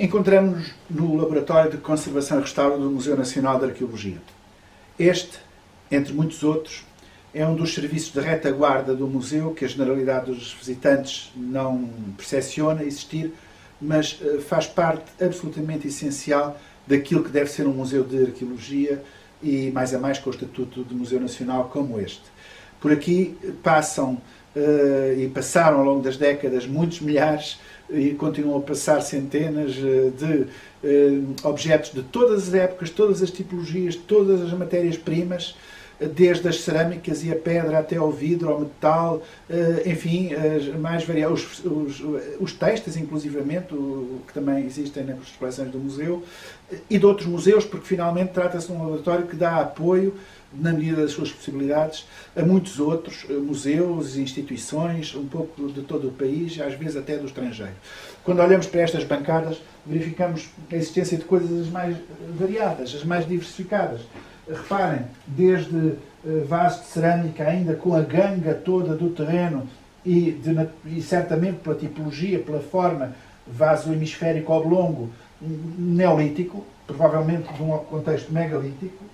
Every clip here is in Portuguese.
Encontramos-nos no Laboratório de Conservação e Restauro do Museu Nacional de Arqueologia. Este, entre muitos outros, é um dos serviços de retaguarda do museu que a generalidade dos visitantes não percepciona existir, mas faz parte absolutamente essencial daquilo que deve ser um museu de arqueologia e mais a mais com o estatuto de Museu Nacional como este. Por aqui passam e passaram ao longo das décadas muitos milhares e continuam a passar centenas de objetos de todas as épocas, todas as tipologias, todas as matérias-primas, desde as cerâmicas e a pedra até ao vidro, ao metal, enfim, mais variados, os textos, inclusivamente, que também existem nas coleções do museu, e de outros museus, porque finalmente trata-se de um laboratório que dá apoio, na medida das suas possibilidades, a muitos outros museus e instituições, um pouco de todo o país, e às vezes até do estrangeiro. Quando olhamos para estas bancadas, verificamos a existência de coisas as mais variadas, as mais diversificadas. Reparem, desde vasos de cerâmica, ainda com a ganga toda do terreno e certamente pela tipologia, pela forma, vaso hemisférico oblongo, neolítico, provavelmente de um contexto megalítico,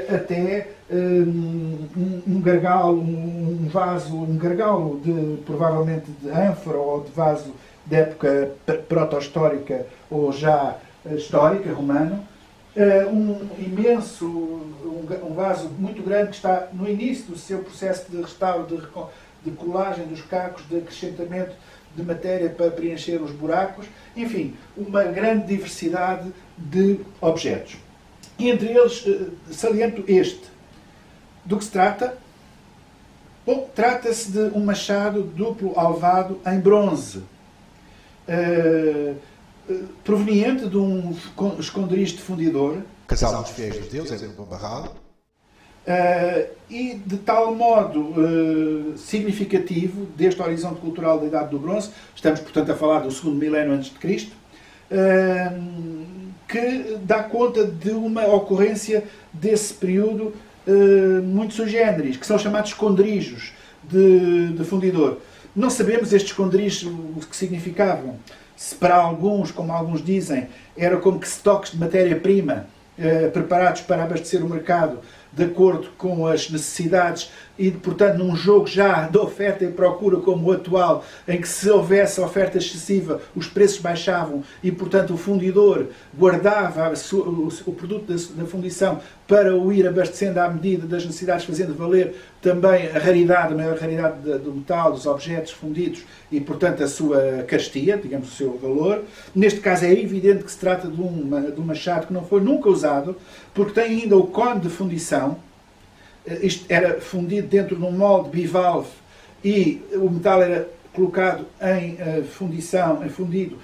até um gargalo, um vaso, um gargalo provavelmente de ânfora ou de vaso de época proto-histórica ou já histórica, romano, um vaso muito grande que está no início do seu processo de restauro, de colagem dos cacos, de acrescentamento de matéria para preencher os buracos, enfim, uma grande diversidade de objetos. E entre eles, saliento este. Do que se trata? Bom, trata-se de um machado duplo alvado em bronze, proveniente de um esconderijo de fundidor. Casal dos Fiéis dos Deuses, é de Bom Barral. E de tal modo significativo deste horizonte cultural da Idade do Bronze, estamos, portanto, a falar do segundo milénio antes de Cristo, que dá conta de uma ocorrência desse período muito sui generis, que são chamados esconderijos de fundidor. Não sabemos estes esconderijos o que significavam. Se para alguns, como alguns dizem, era como que estoques de matéria-prima preparados para abastecer o mercado de acordo com as necessidades e, portanto, num jogo já de oferta e procura como o atual, em que se houvesse oferta excessiva, os preços baixavam e, portanto, o fundidor guardava o produto da fundição para o ir abastecendo à medida das necessidades, fazendo valer também a raridade, a maior raridade do metal, dos objetos fundidos e, portanto, a sua carestia, digamos, o seu valor. Neste caso é evidente que se trata de um machado que não foi nunca usado, porque tem ainda o cone de fundição. Isto era fundido dentro de um molde bivalve e o metal era colocado em fundição, em fundido,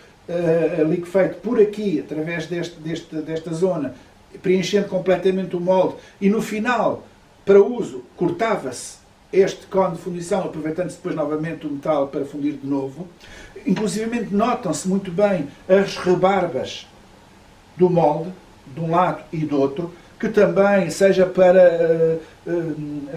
liquefeito por aqui, através desta zona, preenchendo completamente o molde, e no final, para uso, cortava-se este cone de fundição, aproveitando-se depois novamente o metal para fundir de novo. Inclusivamente notam-se muito bem as rebarbas do molde, de um lado e do outro, que também, seja para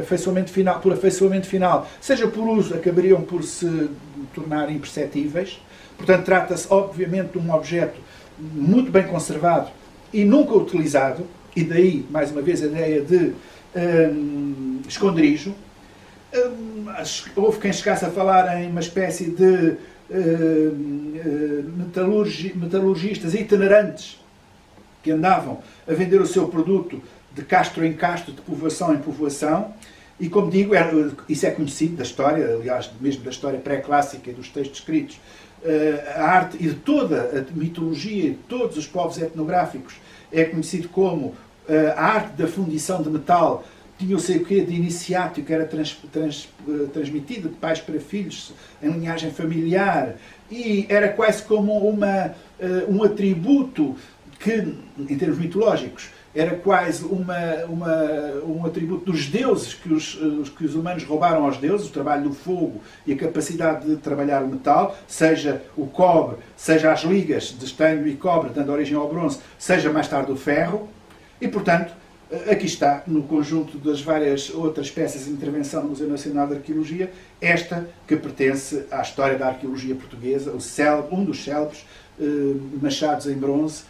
afeiçoamento final, por afeiçoamento final, seja por uso, acabariam por se tornar imperceptíveis. Portanto, trata-se, obviamente, de um objeto muito bem conservado e nunca utilizado, e daí, mais uma vez, a ideia de esconderijo. Houve quem chegasse a falar em uma espécie de metalurgistas itinerantes que andavam a vender o seu produto de castro em castro, de povoação em povoação, e como digo, isso é conhecido da história, aliás, mesmo da história pré-clássica e dos textos escritos, a arte e de toda a mitologia de todos os povos etnográficos é conhecido como a arte da fundição de metal. Tinha o sei o quê de iniciático, que era transmitido de pais para filhos, em linhagem familiar, e era quase como um atributo que, em termos mitológicos, era quase um atributo dos deuses que os humanos roubaram aos deuses, o trabalho do fogo e a capacidade de trabalhar o metal, seja o cobre, seja as ligas de estanho e cobre, dando origem ao bronze, seja mais tarde o ferro, e, portanto, aqui está, no conjunto das várias outras peças de intervenção no Museu Nacional de Arqueologia, esta que pertence à história da arqueologia portuguesa, um dos célebres machados em bronze.